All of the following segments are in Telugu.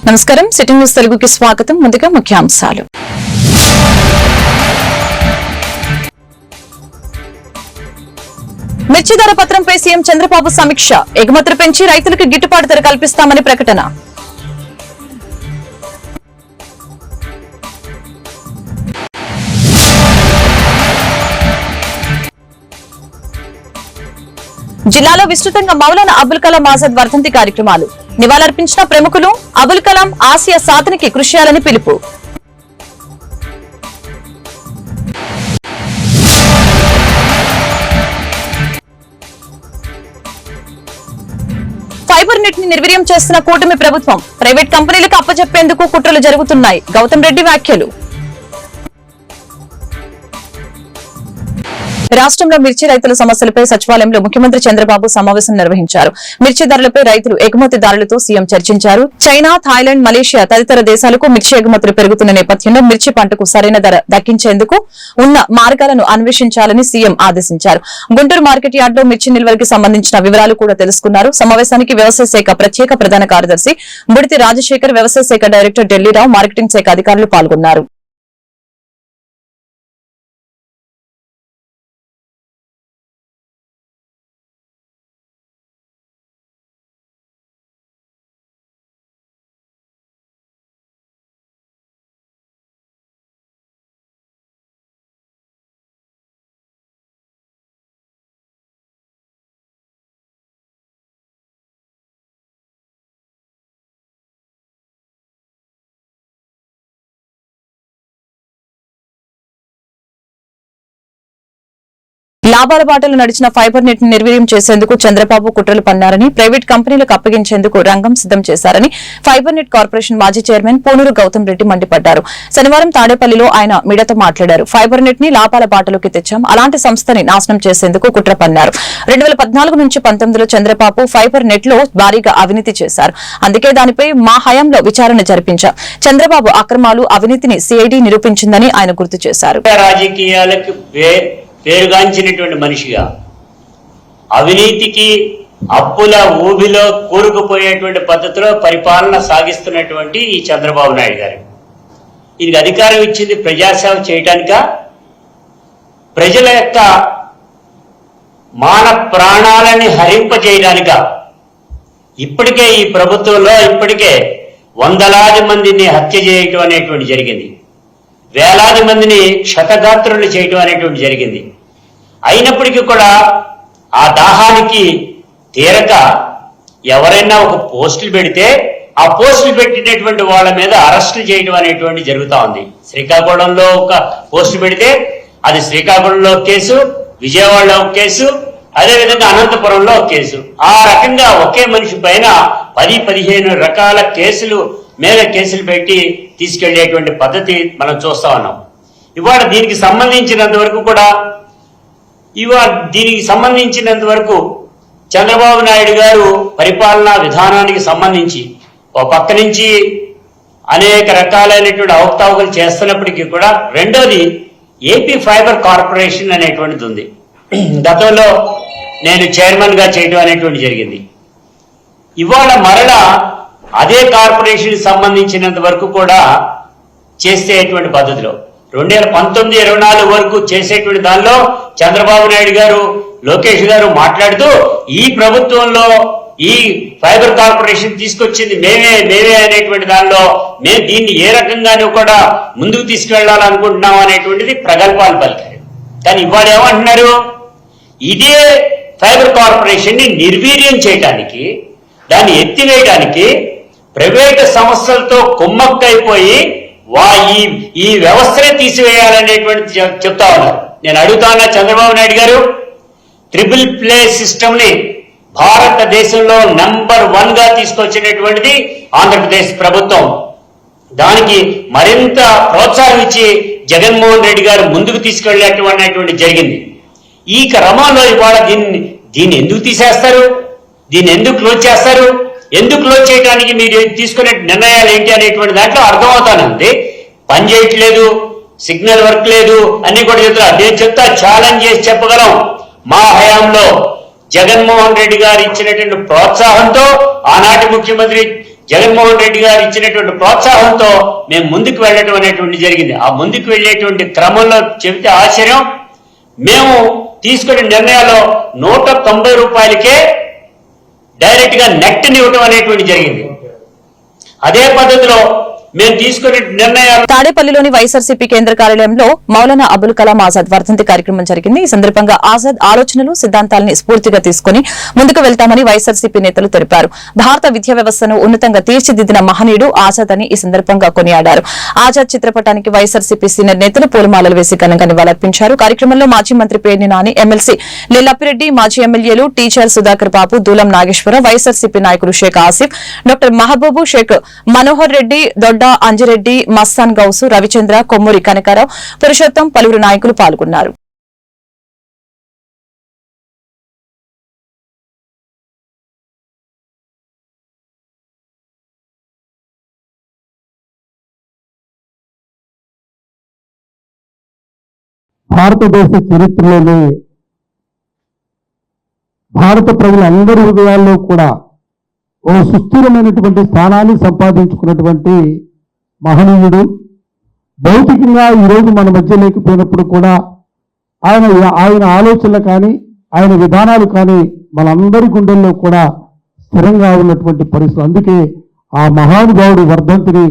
నమస్కారం సిట్టింగ్ న్యూస్ తెలుగుకి స్వాగతం. ముందుగా ముఖ్యాంశాలు. మిర్చి ధర పత్రంపై సీఎం చంద్రబాబు సమీక్ష. ఎగుమతులు పెంచి రైతులకు గిట్టుబాటు ధర కల్పిస్తామని ప్రకటన. జిల్లాలో విస్తృతంగా మౌలానా అబుల్ కలాం ఆజాద్ వర్ధంతి కార్యక్రమాలు. నివాళులర్పించిన ప్రముఖులు. అబుల్ కలాం ఆసియా సాధనకి కృషి చేయాలని పిలుపు. ఫైబర్ నెట్ ని నిర్వీర్యం చేస్తున్న కూటమి ప్రభుత్వం. ప్రైవేట్ కంపెనీలకు అప్పచెప్పేందుకు కుట్రలు జరుగుతున్నాయి. గౌతమ్ రెడ్డి వ్యాఖ్యలు. రాష్ట్రంలో మిర్చి రైతుల సమస్యలపై సచివాలయంలో ముఖ్యమంత్రి చంద్రబాబు సమావేశం నిర్వహించారు. మిర్చి ధరలపై రైతులు ఎగుమతిదారులతో సీఎం చర్చించారు. చైనా, థాయిలాండ్, మలేషియా తదితర దేశాలకు మిర్చి ఎగుమతులు పెరుగుతున్న నేపథ్యంలో మిర్చి పంటకు సరైన ధర దక్కించేందుకు ఉన్న మార్గాలను అన్వేషించాలని సీఎం ఆదేశించారు. గుంటూరు మార్కెట్ యార్డులో మిర్చి నిల్వలకు సంబంధించిన వివరాలు కూడా తెలుసుకున్నారు. సమావేశానికి వ్యవసాయ శాఖ ప్రత్యేక ప్రధాన కార్యదర్శి బుడితి రాజశేఖర్, వ్యవసాయ శాఖ డైరెక్టర్ ఢిల్లీరావు, మార్కెటింగ్ శాఖ అధికారులు పాల్గొన్నారు. లాభాల బాటలు నడిచిన ఫైబర్ నెట్ ని నిర్వీర్యం చేసేందుకు చంద్రబాబు కుట్రలు పన్నారని, ప్రైవేట్ కంపెనీలకు అప్పగించేందుకు రంగం సిద్దం చేశారని ఫైబర్ నెట్ కార్పొరేషన్ మాజీ చైర్మన్ పూనూరు గౌతమ్ రెడ్డి మండిపడ్డారు. శనివారం తాడేపల్లిలో ఆయన మీడియాతో మాట్లాడారు. ఫైబర్ నెట్ ని లాభాల బాటలోకి తెచ్చాం, అలాంటి సంస్థని నాశనం చేసేందుకు కుట్ర పన్నారు. 2014 నుంచి 19లో చంద్రబాబు ఫైబర్ నెట్ లో భారీగా అవినీతి చేశారు. అందుకే దానిపై మా హయాంలో విచారణ జరిపించాం. చంద్రబాబు అక్రమాలు, అవినీతిని సిఐడి నిరూపించిందని ఆయన గుర్తు చేశారు. పేరుగాంచినటువంటి మనిషిగా అవినీతికి అప్పుల ఊబిలో కూరుకుపోయేటువంటి పద్ధతిలో పరిపాలన సాగిస్తున్నటువంటి ఈ చంద్రబాబు నాయుడు గారు ఇది అధికారం ఇచ్చింది ప్రజాసేవ చేయటానిక, ప్రజల యొక్క మాన ప్రాణాలని హరింపజేయడానిక? ఇప్పటికే ఈ ప్రభుత్వంలో వందలాది మందిని హత్య చేయటం అనేటువంటి జరిగింది, వేలాది మందిని క్షతగాత్రులు చేయటం అనేటువంటి జరిగింది. అయినప్పటికీ కూడా ఆ దాహానికి తీరక ఎవరైనా ఒక పోస్టులు పెడితే ఆ పోస్టులు పెట్టినటువంటి వాళ్ళ మీద అరెస్టులు చేయడం అనేటువంటి జరుగుతూ ఉంది. శ్రీకాకుళంలో ఒక పోస్టు పెడితే అది శ్రీకాకుళంలో కేసు, విజయవాడలో ఒక కేసు, అదేవిధంగా అనంతపురంలో ఒక కేసు. ఆ రకంగా ఒకే మనిషి పైన 10-15 రకాల కేసులు పెట్టి తీసుకెళ్లేటువంటి పద్ధతి మనం చూస్తా ఉన్నాం. ఇవాళ దీనికి సంబంధించినంత వరకు చంద్రబాబు నాయుడు గారు పరిపాలనా విధానానికి సంబంధించి ఒక పక్క నుంచి అనేక రకాలైనటువంటి అవకతవకలు చేస్తున్నప్పటికీ కూడా రెండోది ఏపీ ఫైబర్ కార్పొరేషన్ అనేటువంటిది ఉంది. గతంలో నేను చైర్మన్ గా చేయడం అనేటువంటి జరిగింది. ఇవాళ మరలా అదే కార్పొరేషన్ సంబంధించినంత వరకు కూడా చేసేటువంటి పద్ధతిలో 2019-24 వరకు చేసేటువంటి దానిలో చంద్రబాబు నాయుడు గారు, లోకేష్ గారు మాట్లాడుతూ ఈ ప్రభుత్వంలో ఈ ఫైబర్ కార్పొరేషన్ తీసుకొచ్చింది మేమే అనేటువంటి దానిలో మేము దీన్ని ఏ రకంగానూ కూడా ముందుకు తీసుకెళ్లాలనుకుంటున్నాం అనేటువంటిది ప్రగల్భాలు పలికారు. కానీ ఇవాళ ఏమంటున్నారు? ఇదే ఫైబర్ కార్పొరేషన్ ని నిర్వీర్యం చేయడానికి, దాన్ని ఎత్తివేయడానికి ప్రైవేటు సంస్థలతో కుమ్మక్కైపోయి ఈ వ్యవస్థనే తీసివేయాలనేటువంటి చెప్తా ఉన్నారు. నేను అడుగుతా ఉన్నా చంద్రబాబు నాయుడు గారు, ట్రిపుల్ ప్లే సిస్టమ్ ని భారతదేశంలో నంబర్ 1 గా తీసుకొచ్చినటువంటిది ఆంధ్రప్రదేశ్ ప్రభుత్వం. దానికి మరింత ప్రోత్సాహం ఇచ్చి జగన్మోహన్ రెడ్డి గారు ముందుకు తీసుకెళ్లేటువంటి జరిగింది. ఈ క్రమంలో ఇవాళ దీన్ని ఎందుకు తీసేస్తారు? దీన్ని ఎందుకు క్లోజ్ చేస్తారు? ఎందుకు క్లోజ్ చేయడానికి మీరు తీసుకునే నిర్ణయాలు ఏంటి అనేటువంటి దాంట్లో అర్థమవుతానండి. పని చేయట్లేదు, సిగ్నల్ వర్క్ లేదు అన్ని కూడా చెప్తారు. నేను చెప్తా, ఛాలెంజ్ చేసి చెప్పగలం. మా హయాంలో జగన్మోహన్ రెడ్డి గారు ఇచ్చినటువంటి ప్రోత్సాహంతో ఆనాటి ముఖ్యమంత్రి జగన్మోహన్ రెడ్డి గారు ఇచ్చినటువంటి ప్రోత్సాహంతో మేము ముందుకు వెళ్ళటం అనేటువంటి జరిగింది. ఆ ముందుకు వెళ్ళేటువంటి క్రమంలో చెబితే ఆశ్చర్యం, మేము తీసుకునే నిర్ణయాల్లో 190 రూపాయలకే డైరెక్ట్ గా నెట్ని ఇవ్వటం అనేటువంటి జరిగింది. అదే పద్ధతిలో మేము తీసుకునే నిర్ణయాలు. తాడేపల్లిలోని వైఎస్ఆర్సీపీ కేంద్ర కార్యాలయంలో మౌలానా అబుల్ కలాం ఆజాద్ వర్ధంతి కార్యక్రమం జరిగింది. ఈ సందర్భంగా ఆజాద్ ఆలోచనలు సిద్ధాంతాలని స్ఫూర్తిగా తీసుకుని ముందుకు వెళ్తామని వైఎస్ఆర్సీపీ నేతలు తెలిపారు. భారత విద్యా వ్యవస్థను ఉన్నతంగా తీర్చిదిద్దిన మహనీయుడు ఆజాద్ అని ఈ సందర్భంగా కొనియాడారు. ఆజాద్ చిత్రపటానికి వైఎస్ఆర్సీపీ సీనియర్ నేతలు పూలమాలలు వేసి ఘనంగా నివాళులర్పించారు. కార్యక్రమంలో మాజీ మంత్రి పేర్ని నాని, ఎమ్మెల్సీ లెల్లాపిరెడ్డి, మాజీ ఎమ్మెల్యేలు టీచర్ సుధాకర్ బాబు, దూలం నాగేశ్వరరావు, వైఎస్ఆర్సీపీ నాయకులు షేక్ ఆసిఫ్, డాక్టర్ మహబూబు, షేక్ మనోహర్ రెడ్డి, దొడ్డ అంజిరెడ్డి, మస్తాన్ గౌసు, రవిచంద్ర, కొమ్మూరి కనకారావు, పురుషోత్తం, పలువురు నాయకులు పాల్గొన్నారు. భారతదేశ చరిత్రలోనే భారత ప్రజలందరి హృదయాల్లో కూడా ఓ సుస్థిరమైనటువంటి స్థానాన్ని సంపాదించుకున్నటువంటి మహనీయుడు. భౌతికంగా ఈరోజు మన మధ్య లేకపోయినప్పుడు కూడా ఆయన ఆలోచనలు కానీ ఆయన విధానాలు కానీ మనందరి గుండెల్లో కూడా స్థిరంగా ఉన్నటువంటి పరిస్థితులు. అందుకే ఆ మహానుభావుడి వర్ధంతిని,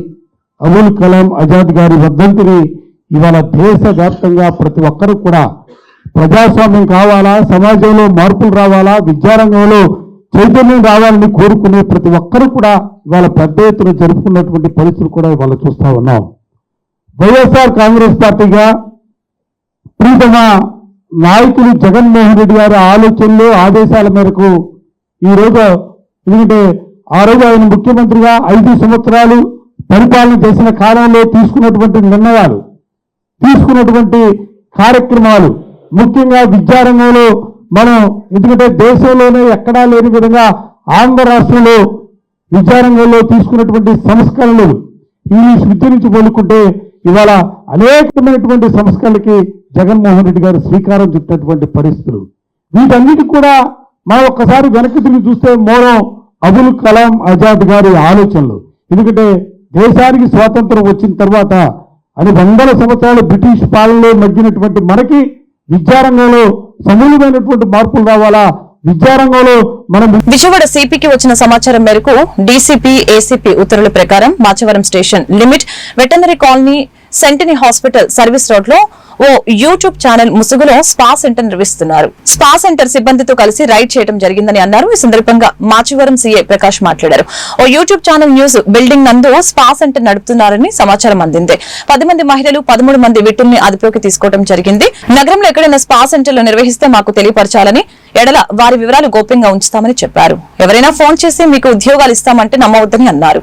అబుల్ కలాం ఆజాద్ గారి వర్ధంతిని ఇవాళ దేశవ్యాప్తంగా ప్రతి ఒక్కరూ కూడా ప్రజాస్వామ్యం కావాలా, సమాజంలో మార్పులు రావాలా, విద్యారంగంలో చైతన్యం రావాలని కోరుకునే ప్రతి ఒక్కరూ కూడా ఇవాళ పెద్ద ఎత్తున జరుపుకున్నటువంటి పరిస్థితులు కూడా ఇవాళ చూస్తా ఉన్నాం. వైఎస్ఆర్ కాంగ్రెస్ పార్టీగా ప్రీతమ నాయకులు జగన్మోహన్ రెడ్డి గారి ఆలోచనలు, ఆదేశాల మేరకు ఈరోజు, ఎందుకంటే ఆ రోజు ఆయన ముఖ్యమంత్రిగా 5 సంవత్సరాలు పరిపాలన చేసిన కాలంలో తీసుకున్నటువంటి నిర్ణయాలు, తీసుకున్నటువంటి కార్యక్రమాలు, ముఖ్యంగా విద్యారంగంలో మనం, ఎందుకంటే దేశంలోనే ఎక్కడా లేని విధంగా ఆంధ్ర రాష్ట్రంలో విద్యారంగంలో తీసుకున్నటువంటి సంస్కరణలు, ఇంగ్లీష్ విద్య నుంచి పోలుకుంటే ఇవాళ అనేకమైనటువంటి సంస్కరణలకి జగన్మోహన్ రెడ్డి గారు శ్రీకారం చుట్టినటువంటి పరిస్థితులు. వీటన్నిటి కూడా మనం ఒక్కసారి వెనక్కి తిరిగి చూస్తే మౌలానా అబుల్ కలాం ఆజాద్ గారి ఆలోచనలు. ఎందుకంటే దేశానికి స్వాతంత్రం వచ్చిన తర్వాత అని 100 సంవత్సరాలు బ్రిటిష్ పాలనలో మగ్గినటువంటి మనకి విద్యారంగంలో సమూలమైనటువంటి మార్పులు రావాలా, విద్యారంగంలో మనం. విజయవాడ సిపికి వచ్చిన సమాచారం మేరకు డీసీపీ, ఏసీపీ ఉత్తర్వుల ప్రకారం Machavaram station limit, veterinary colony, Sentini hospital service road లో ఓ యూట్యూబ్ ఛానల్ ముసుగులో స్పా సెంటర్ నిర్వహిస్తున్నారు. స్పా సెంటర్ సిబ్బందితో కలిసి రైడ్ చేయడం జరిగిందని అన్నారు. ఈ సందర్భంగా మాచవరం సీఏ ప్రకాష్ మాట్లాడారు. ఓ యూట్యూబ్ ఛానల్ న్యూస్ బిల్డింగ్ నందు స్పా సెంటర్ నడుపుతున్నారని సమాచారం అందింది. 10 మంది మహిళలు, 13 మంది విటుల్ని అదుపులోకి తీసుకోవడం జరిగింది. నగరంలో ఎక్కడైనా స్పా సెంటర్లు నిర్వహిస్తే మాకు తెలియపరచాలని, ఎడల వారి వివరాలు గోప్యంగా ఉంచుతామని చెప్పారు. ఎవరైనా ఫోన్ చేసి మీకు ఉద్యోగాలు ఇస్తామంటే నమ్మవద్దని అన్నారు.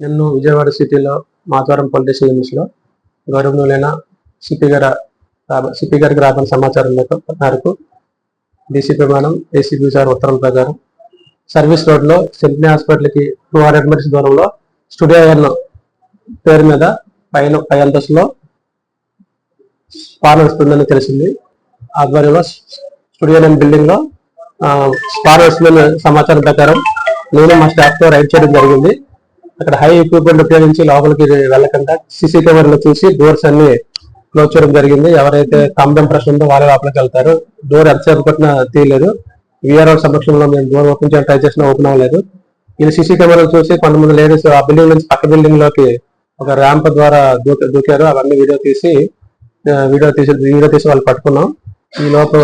నేను విజయవాడ సిటీలో మాచవరం పోలీస్ స్టేషన్ లిమిట్స్ లో గౌరవనీయులైన సిపి గారికి రాబడిన సమాచారం మేరకు డీసీపీ మేడం, ఏసీపీ సార్ ఉత్తర్వుల ప్రకారం సర్వీస్ రోడ్ లో సెంటినీ హాస్పిటల్ కి 200 మీటర్స్ దూరంలో స్టూడియో పేరు మీద పై అంతస్తులో స్పా నడుస్తుందని తెలిసింది. ఆధ్వర్యంలో స్టూడియో బిల్డింగ్ లో స్పా నడుస్తుందని సమాచారం ప్రకారం నేను మా స్టాఫ్ తో రైడ్ చేయడం జరిగింది. అక్కడ హై ఎక్విప్మెంట్ ఉపయోగించి లోపలికి వెళ్ళకుండా సీసీ కెమెరాలో చూసి డోర్స్ అన్ని క్లోజ్ చేయడం జరిగింది. ఎవరైతే థంబ్ ఇంప్రెషన్ ఉందో వాళ్ళే లోపలికి వెళ్తారు. డోర్ ఎంతసేపు కొట్టినా తీయలేదు. వీఆర్ఓ సమక్షంలో మేము డోర్ ఓపెన్ చేయడం ట్రై చేసినా ఓపెన్ అవ్వలేదు. ఇది సీసీ కెమెరాలు చూసి కొంతమంది లేడీస్ ఆ బిల్డింగ్ నుంచి పక్క బిల్డింగ్ లోకి ఒక ర్యాంప్ ద్వారా దూకారు. అవన్నీ వీడియో తీసి వాళ్ళు పట్టుకున్నాం. ఈ లోపల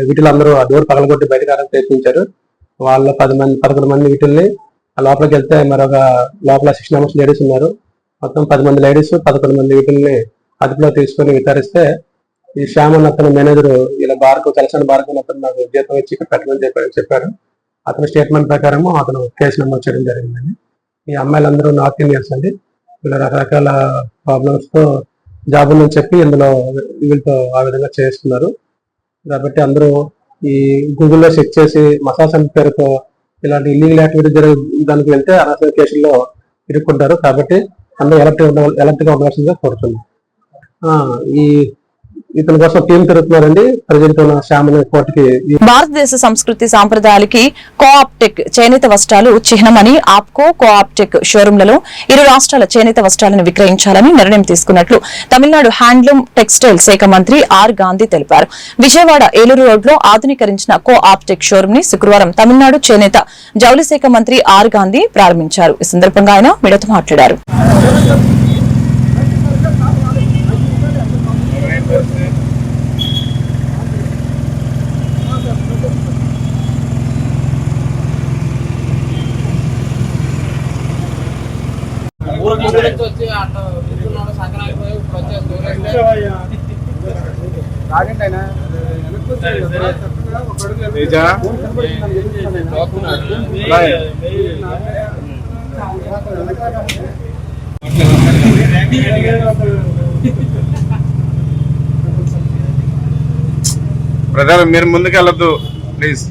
వీటిలో అందరూ ఆ డోర్ పగలగొట్టి బయటకు రావడానికి ప్రయత్నించారు. వాళ్ళ 11 మంది వీటిల్ని ఆ లోపలికి వెళ్తే మరొక లోపల 6 మెంబర్స్ లేడీస్ ఉన్నారు. మొత్తం 10 మంది లేడీస్, 11 మంది వీటిల్ని అదుపులో తీసుకొని విచారిస్తే ఈ శ్యామ్ అన్న అతను మేనేజర్ ఇలా తెలిసిన భార్గవ్ అతను నాకు జీతం ఇచ్చి ఇక్కడ పెట్టమని చెప్పారు. అతని స్టేట్మెంట్ ప్రకారం అతను కేసు నమోదు చేయడం జరిగిందండి. ఈ అమ్మాయిలందరూ నార్త్ ఇండియన్స్ అండి. వీళ్ళు రకరకాల ప్రాబ్లమ్స్ తో జాబ్ ఉందని చెప్పి ఇందులో వీళ్ళతో ఆ విధంగా చేస్తున్నారు. కాబట్టి అందరూ ఈ గూగుల్లో చెక్ చేసి మసాజ్ సెంటర్ పేరుతో ఇలాంటి ఇల్లీగల్ యాక్టివిటీ దానికి వెళ్తే అనవసర కేసుల్లో ఇరుక్కుంటారు. కాబట్టి అందరూ ఎలర్ట్ గా ఉండవలసిందిగా కోరుతున్నాం. ఇతని కోసం టీం తిరుగుతున్నారండి. ప్రజెంట్ ఉన్న శ్యామల కోర్టుకి. భారతదేశ సంస్కృతి సాంప్రదాయాలకి కోఆప్టెక్ చేనేత వస్త్రాలు చిహ్నమని ఆప్కో కోఆప్టెక్ షోరూంలలో ఇరు రాష్ట్రాల చేనేత వస్త్రాలను విక్రయించాలని నిర్ణయం తీసుకున్నట్లు తమిళనాడు హ్యాండ్లూమ్ టెక్స్టైల్ శాఖ మంత్రి ఆర్ గాంధీ తెలిపారు. విజయవాడ ఏలూరు రోడ్లో ఆధునీకరించిన కోఆప్టెక్ షోరూం ని శుక్రవారం తమిళనాడు చేనేత జౌళి శాఖ మంత్రి ఆర్ గాంధీ ప్రారంభించారు. ఈ సందర్భంగా ఆయన మీడియాతో మాట్లాడారు. బ్రదర్ మీరు ముందుకు వెళ్ళొద్దు ప్లీజ్.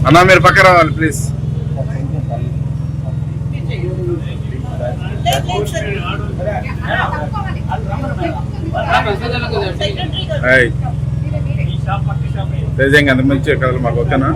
అన్నా మీరు పక్క రావాలి ప్లీజ్. నిజంగా అంత మంచి కథలు మాకు ఓకేనా?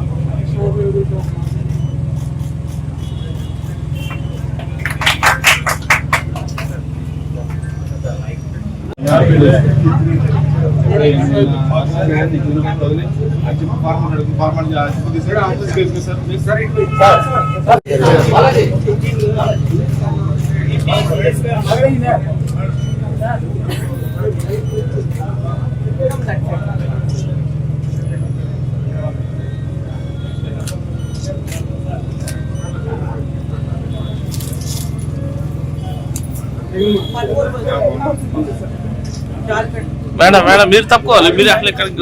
మేడం మేడం మీరు తప్పుకోవాలి, మీరు అట్లా ఎక్కడికి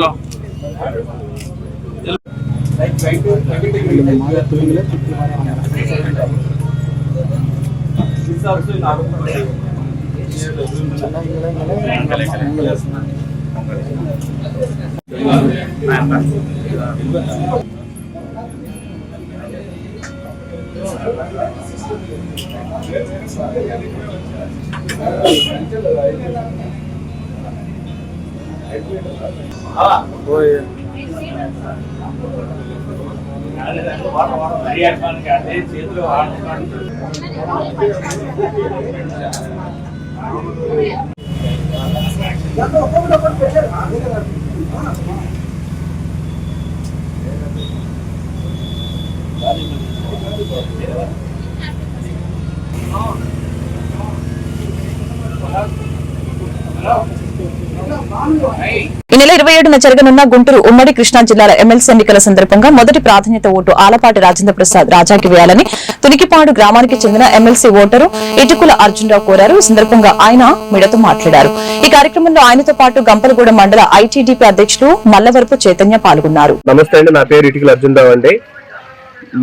ఈ నెల 27న జరగనున్న గుంటూరు ఉమ్మడి కృష్ణా జిల్లాల ఎమ్మెల్సీ ఎన్నికల సందర్భంగా మొదటి ప్రాధాన్యత ఓటు ఆలపాటి రాజేంద్ర ప్రసాద్ రాజాకి వేయాలని తునికిపాడు గ్రామానికి చెందిన ఎమ్మెల్సీ ఓటరు ఇటుకుల అర్జునరావు కోరారు. ఈ సందర్భంగా ఆయన మీడియాతో మాట్లాడారు. ఈ కార్యక్రమంలో ఆయనతో పాటు గంపలగూడ మండల ఐటీడీపీ అధ్యక్షులు మల్లవరపు చైతన్య పాల్గొన్నారు. నమస్తే అండి, నా పేరు ఇటుకుల అర్జునరావు అండి.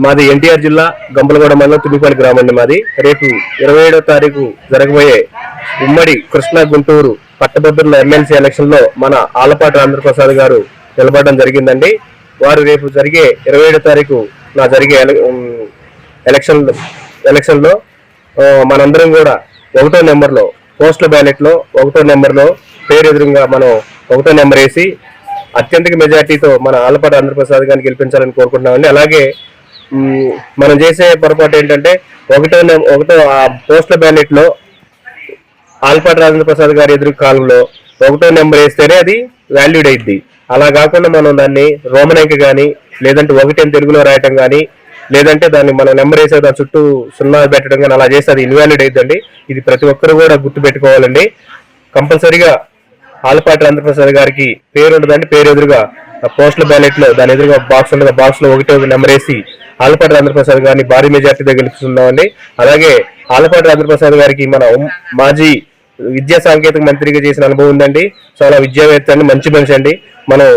మాది ఎన్టీఆర్ జిల్లా గంపలగూడ మండలం తునిపాలి గ్రామం అండి మాది. రేపు 27వ తారీఖు జరగబోయే ఉమ్మడి కృష్ణా గుంటూరు పట్టభద్రుల ఎమ్మెల్సీ ఎలక్షన్ లో మన ఆలపాటి రాజేంద్రప్రసాద్ గారు నిలబడడం జరిగిందండి. వారు రేపు జరిగే 27వ తారీఖు జరిగే ఎలక్షన్ లో మనందరం కూడా 1వ నెంబర్లో పోస్టల్ బ్యాలెట్ లో 1వ నెంబర్లో పేరు ఎదురుగా మనం 1వ నెంబర్ వేసి అత్యధిక మెజార్టీతో మన ఆలపాటి రాజేంద్రప్రసాద్ గారిని గెలిపించాలని కోరుకుంటున్నామండి. అలాగే మనం చేసే పొరపాటు ఏంటంటే 1వ పోస్టల్ బ్యాలెట్ లో ఆలపాటి రాజేంద్ర ప్రసాద్ గారి ఎదురు కాలంలో 1వ నెంబర్ వేస్తేనే అది వాల్యూడ్ అయింది. అలా కాకుండా మనం దాన్ని రోమన్ అంకె కానీ లేదంటే 1 అని తెలుగులో రాయటం కానీ లేదంటే దాన్ని మనం నెంబర్ వేసే దాని చుట్టూ 0 పెట్టడం కానీ అలా చేస్తే అది ఇన్వాలిడ్ అయిద్దండి. ఇది ప్రతి ఒక్కరు కూడా గుర్తు పెట్టుకోవాలండి. కంపల్సరీగా ఆలపాటి రాజేంద్ర ప్రసాద్ గారికి పేరు ఉండదండి, పేరు ఎదురుగా పోస్టల్ బ్యాలెట్ లో దాని ఎదురుగా బాక్స్ ఉండదు, బాక్స్ లో 1వ నెంబర్ వేసి ఆలపాటి రాజేంద్ర ప్రసాద్ గారిని భారీ మెజార్టీతో గెలుస్తున్నామండి. అలాగే ఆలపాటి రాజేంద్ర ప్రసాద్ గారికి మన మాజీ విద్యా సాంకేతిక మంత్రిగా చేసిన అనుభవం ఉందండి. చాలా విద్యావేత్త అండి, మంచి మనిషి అండి. మనం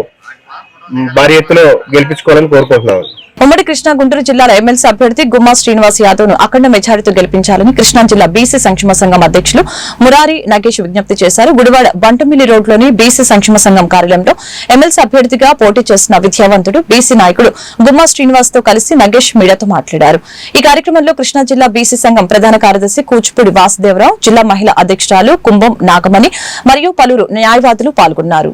భారీ ఎత్తులో గెలిపించుకోవాలని కోరుకుంటున్నాం. ఉమ్మడి కృష్ణా గుంటూరు జిల్లాల ఎమ్మెల్సీ అభ్యర్థి గుమ్మా శ్రీనివాస్ యాదవ్ ను అఖండ మెజారిటీతో గెలిపించాలని కృష్ణా జిల్లా బీసీ సంక్షేమ సంఘం అధ్యక్షులు మురారి నగేష్ విజ్ఞప్తి చేశారు. గుడివాడ బంటమిల్లి రోడ్లోని బీసీ సంక్షేమ సంఘం కార్యాలయంలో ఎమ్మెల్సీ అభ్యర్థిగా పోటీ చేసిన విద్యావంతుడు బీసీ నాయకుడు గుమ్మా శ్రీనివాస్ తో కలిసి నగేష్ మీడియాతో మాట్లాడారు. ఈ కార్యక్రమంలో కృష్ణా జిల్లా బీసీ సంఘం ప్రధాన కార్యదర్శి కూచిపూడి వాసుదేవరావు, జిల్లా మహిళా అధ్యక్షురాలు కుంభం నాగమణి మరియు పలువురు న్యాయవాదులు పాల్గొన్నారు.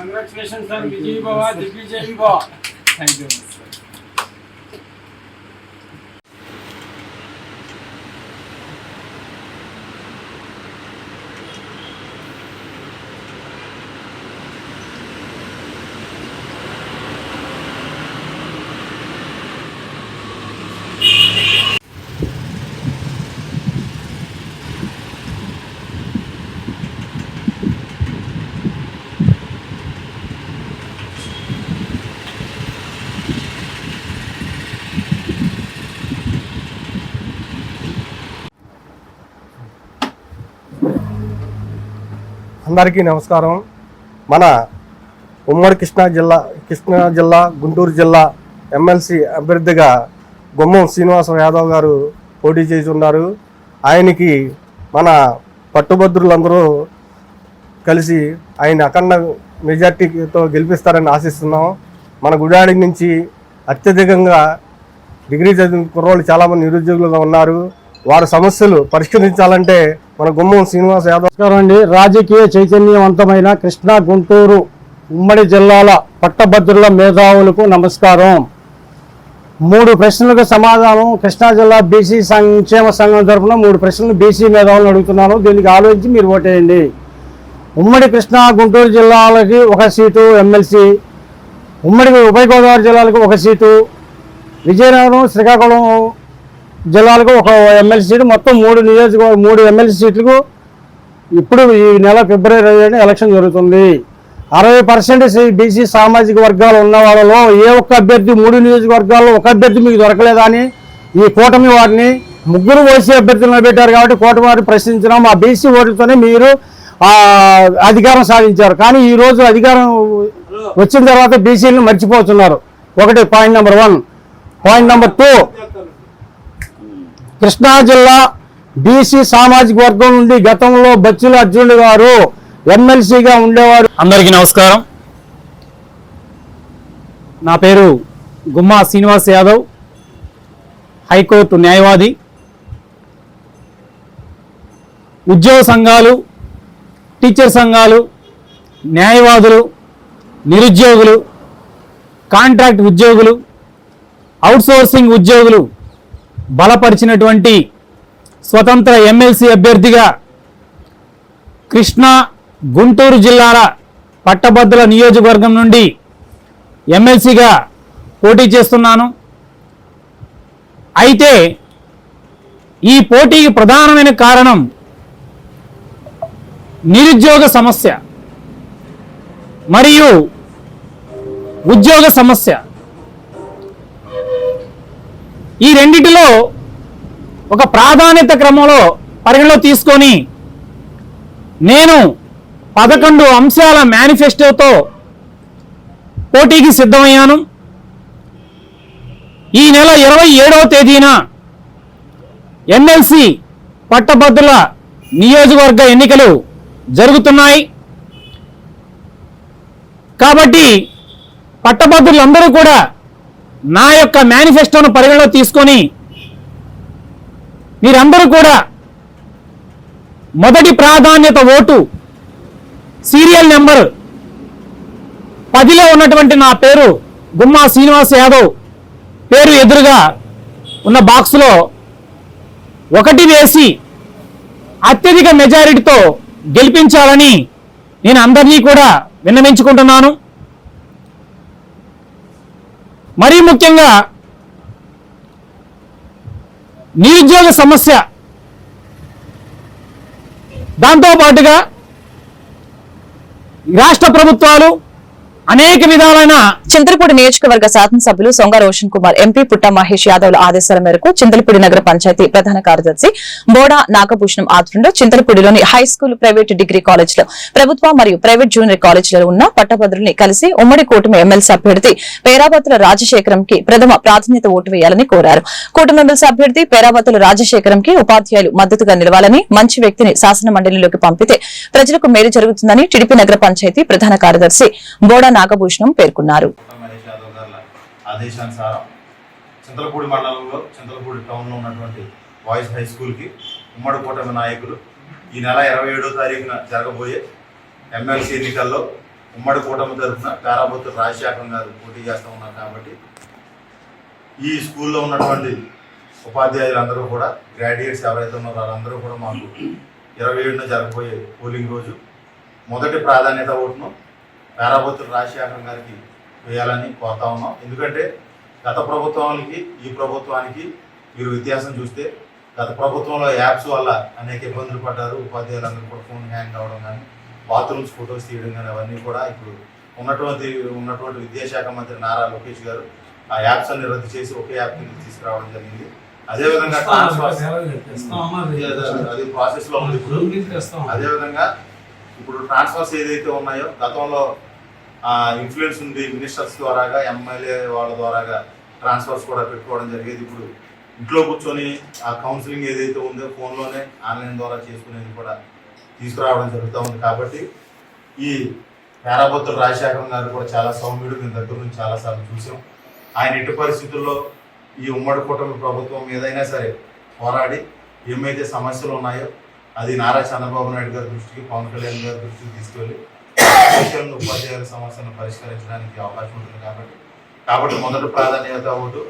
Congratulations, sir. Vijay Baba, Digvijay Baba. Thank you, sir. అందరికీ నమస్కారం. మన ఉమ్మడి కృష్ణా జిల్లా గుంటూరు జిల్లా ఎమ్మెల్సీ అభ్యర్థిగా గుమ్మం శ్రీనివాస యాదవ్ గారు పోటీ చేస్తున్నారు. ఆయనకి మన పట్టుభద్రులందరూ కలిసి ఆయన అఖండ మెజార్టీతో గెలిపిస్తారని ఆశిస్తున్నాం. మన గుడాడి నుంచి అత్యధికంగా డిగ్రీ చదివిన కుర్రోళ్ళు చాలామంది నిరుద్యోగులుగా ఉన్నారు. వారి సమస్యలు పరిష్కరించాలంటే మన గుమ్మం శ్రీనివాస యాదవ్. నమస్కారం అండి. రాజకీయ చైతన్యవంతమైన కృష్ణా గుంటూరు ఉమ్మడి జిల్లాల పట్టభద్రుల మేధావులకు నమస్కారం. 3 ప్రశ్నలకు సమాధానం కృష్ణా జిల్లా బీసీ సంక్షేమ సంఘం తరఫున 3 ప్రశ్నలు బీసీ మేధావులను అడుగుతున్నాను. దీనికి ఆలోచించి మీరు ఓటేయండి. ఉమ్మడి కృష్ణా గుంటూరు జిల్లాలకి 1 సీటు ఎమ్మెల్సీ, ఉమ్మడి ఉభయ గోదావరి జిల్లాలకు 1 సీటు, విజయనగరం శ్రీకాకుళం జిల్లాలకు 1 ఎమ్మెల్సీ సీటు, మొత్తం 3 ఎమ్మెల్సీ సీట్లకు ఇప్పుడు ఈ నెల ఫిబ్రవరి 5 ఎలక్షన్ జరుగుతుంది. 60% బీసీ సామాజిక వర్గాలు ఉన్న వాళ్ళలో ఏ ఒక్క అభ్యర్థి 3 నియోజకవర్గాల్లో 1 అభ్యర్థి మీకు దొరకలేదా అని ఈ కూటమి వారిని 3 ఓసీ అభ్యర్థులను పెట్టారు. కాబట్టి కూటమి వారిని ప్రశ్నించినాం. ఆ బీసీ ఓట్లతోనే మీరు అధికారం సాధించారు. కానీ ఈరోజు అధికారం వచ్చిన తర్వాత బీసీలను మర్చిపోతున్నారు. ఒకటి point number 1. Point number 2, Krishna జిల్లా బీసీ సామాజిక వర్గం నుండి గతంలో బచ్చుల అర్జునుడు గారు ఎమ్మెల్సీగా ఉండేవారు. అందరికీ నమస్కారం. నా పేరు గుమ్మా శ్రీనివాస్ యాదవ్, హైకోర్టు న్యాయవాది. ఉద్యోగ సంఘాలు, టీచర్ సంఘాలు, న్యాయవాదులు, నిరుద్యోగులు, కాంట్రాక్ట్ ఉద్యోగులు, అవుట్సోర్సింగ్ ఉద్యోగులు బలపరిచినటువంటి స్వతంత్ర ఎమ్మెల్సీ అభ్యర్థిగా కృష్ణా గుంటూరు జిల్లాల పట్టభద్రుల నియోజకవర్గం నుండి ఎమ్మెల్సీగా పోటీ చేస్తున్నాను. అయితే ఈ పోటీకి ప్రధానమైన కారణం నిరుద్యోగ సమస్య మరియు ఉద్యోగ సమస్య. ఈ రెండిటిలో ఒక ప్రాధాన్యత క్రమంలో పరిగణలో తీసుకొని నేను 11 అంశాల మేనిఫెస్టోతో పోటీకి సిద్ధమయ్యాను. ఈ నెల 27వ తేదీన ఎమ్మెల్సీ పట్టభద్రుల నియోజకవర్గ ఎన్నికలు జరుగుతున్నాయి. కాబట్టి పట్టభద్రులందరూ కూడా నా యొక్క మేనిఫెస్టోను పరిగణలో తీసుకొని మీరందరూ కూడా మొదటి ప్రాధాన్యత ఓటు సీరియల్ నెంబర్ 10లో ఉన్నటువంటి నా పేరు గుమ్మా శ్రీనివాస్ యాదవ్ పేరు ఎదురుగా ఉన్న బాక్సులో 1 వేసి అత్యధిక మెజారిటీతో గెలిపించాలని నేను అందరినీ కూడా విన్నవించుకుంటున్నాను. మరీ ముఖ్యంగా నిరుద్యోగ సమస్య, దాంతోపాటుగా రాష్ట్ర ప్రభుత్వాలు అనేక విధాలైన చింతలపూడి నియోజకవర్గ శాసనసభ్యులు సొంగ రోషన్ కుమార్, ఎంపీ పుట్ట మహేష్ యాదవ్ల ఆదేశాల మేరకు చింతలపూడి నగర పంచాయతీ ప్రధాన కార్యదర్శి బోడా నాగభూషణం ఆధ్వర్యంలో చింతలపూడిలోని హై స్కూల్, ప్రైవేట్ డిగ్రీ కాలేజీలో, ప్రభుత్వ మరియు ప్రైవేట్ జూనియర్ కాలేజీలో ఉన్న పట్టభద్రుల్ని కలిసి ఉమ్మడి కూటమి ఎమ్మెల్సీ అభ్యర్థి పేరాబత్తుల రాజశేఖరంకి ప్రథమ ప్రాధాన్యత ఓటు వేయాలని కోరారు. కూటమి ఎమ్మెల్సీ అభ్యర్థి పేరాబత్తుల రాజశేఖరంకి ఉపాధ్యాయులు మద్దతుగా నిలవాలని, మంచి వ్యక్తిని శాసన మండలిలోకి పంపితే ప్రజలకు మేలు జరుగుతుందని టీడీపీ నగర పంచాయతీ ప్రధాన కార్యదర్శి బోడా నాగభూషణం పేర్కొన్నారు. ఆదేశానుసారం చింతలపూడి మండలంలో చింతలపూడి టౌన్లో ఉన్నటువంటి బాయ్స్ హై స్కూల్కి ఉమ్మడి కూటమి నాయకులు ఈ నెల 27వ తారీఖున జరగబోయే ఎమ్మెల్సీ ఎన్నికల్లో ఉమ్మడి కూటమి తరఫున పేరాబత్తుల రాజశేఖరం గారు పోటీ చేస్తూ ఉన్నారు. కాబట్టి ఈ స్కూల్లో ఉన్నటువంటి ఉపాధ్యాయులందరూ కూడా, గ్రాడ్యుయేట్స్ ఎవరైతే ఉన్నారో వాళ్ళందరూ కూడా మాకు 27న జరగబోయే పోలింగ్ రోజు మొదటి ప్రాధాన్యత ఓటును పేరాబత్తుల రాజశేఖరం గారికి వేయాలని కోరుతా ఉన్నాం. ఎందుకంటే గత ప్రభుత్వానికి ఈ ప్రభుత్వానికి మీరు వ్యత్యాసం చూస్తే, గత ప్రభుత్వంలో యాప్స్ వల్ల అనేక ఇబ్బందులు పడ్డారు. ఉపాధ్యాయులందరూ కూడా ఫోన్ హ్యాంగ్ అవ్వడం కానీ, బాత్రూమ్స్ ఫొటోస్ తీయడం కానీ అవన్నీ కూడా ఇప్పుడు ఉన్నటువంటి విద్యాశాఖ మంత్రి నారా లోకేష్ గారు ఆ యాప్స్ అన్ని రద్దు చేసి ఒకే యాప్ కింద తీసుకురావడం జరిగింది. అదేవిధంగా అది ప్రాసెస్ లో ఉంది ఇప్పుడు. అదేవిధంగా ఇప్పుడు ట్రాన్స్ఫర్స్ ఏదైతే ఉన్నాయో గతంలో ఇన్ఫ్లుయెన్స్ ఉంది, మినిస్టర్స్ ద్వారాగా, ఎమ్మెల్యే వాళ్ళ ద్వారాగా ట్రాన్స్ఫర్స్ కూడా పెట్టుకోవడం జరిగేది. ఇప్పుడు ఇంట్లో కూర్చొని ఆ కౌన్సిలింగ్ ఏదైతే ఉందో ఫోన్లోనే ఆన్లైన్ ద్వారా చేసుకునేది కూడా తీసుకురావడం జరుగుతూ ఉంది. కాబట్టి ఈ పేరాబత్తుల రాజశేఖరం గారు కూడా చాలా సౌమ్యుడు, మేము దగ్గర నుంచి చాలాసార్లు చూసాం. ఆయన ఎట్టి పరిస్థితుల్లో ఈ ఉమ్మడి కూటమి ప్రభుత్వం ఏదైనా సరే పోరాడి ఏమైతే సమస్యలు ఉన్నాయో అది నారా చంద్రబాబు నాయుడు గారి దృష్టికి, పవన్ కళ్యాణ్ గారి దృష్టికి తీసుకెళ్ళి ఉపాధ్యాయుల సమస్యలను పరిష్కరించడానికి అవకాశం ఉంటుంది. కాబట్టి మొదటి ప్రాధాన్యత ఓటు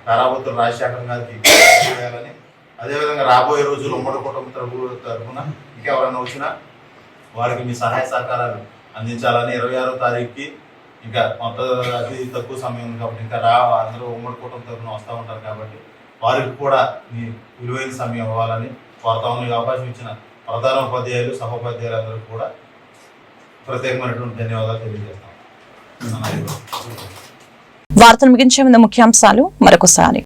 పేరాబత్తుల రాజశేఖరం గారికి వేయాలని, అదేవిధంగా రాబోయే రోజులు ఉమ్మడి కుటుంబ తరఫున ఇంకెవరైనా వచ్చినా వారికి మీ సహాయ సహకారాలు అందించాలని 26వ తారీఖుకి ఇంకా అతి తక్కువ సమయం ఉంది. కాబట్టి ఇంకా అందరూ ఉమ్మడి కుటుంబ తరఫున వస్తూ ఉంటారు. కాబట్టి వారికి కూడా మీ విలువైన సమయం ఇవ్వాలని కోరుతా ఉన్న అవకాశం ఇచ్చిన ప్రధాన ఉపాధ్యాయులు, సహోపాధ్యాయులు అందరికీ కూడా ప్రత్యేకమైనటువంటి ధన్యవాదాలు తెలియజేస్తాం. వార్తలు ముగించే ముందు ముఖ్యాంశాలు మరొకసారి.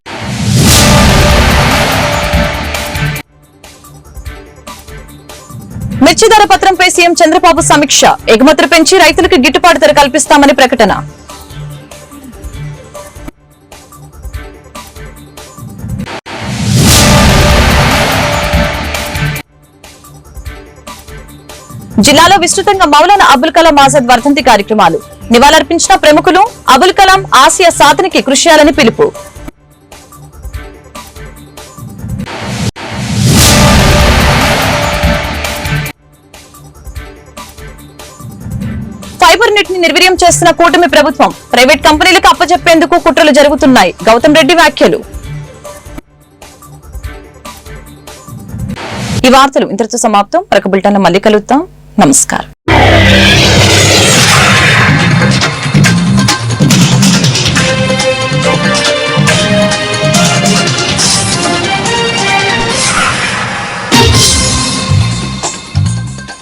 మిర్చి ధర పత్రంపై సీఎం చంద్రబాబు సమీక్ష, ఎగుమతులు పెంచి రైతులకు గిట్టుబాటు ధర కల్పిస్తామని ప్రకటన. జిల్లాలో విస్తృతంగా మౌలానా అబుల్ కలాం ఆజాద్ వర్ధంతి కార్యక్రమాలు, నివాళులర్పించిన ప్రముఖులు, అబుల్ కలాం ఆశయ సాధనకి కృషి చేయాలని పిలుపు. ఫైబర్ నెట్ ని నిర్వీర్యం చేస్తున్న కూటమి ప్రభుత్వం, ప్రైవేట్ కంపెనీలకు అప్పచెప్పేందుకు కుట్రలు జరుగుతున్నాయి, గౌతమ్ రెడ్డి వ్యాఖ్యలు. ఈ వార్తలు ఇంతటితో సమాప్తం. మరొక బులెటిన్లో మళ్ళీ కలుద్దాం. నమస్కారం.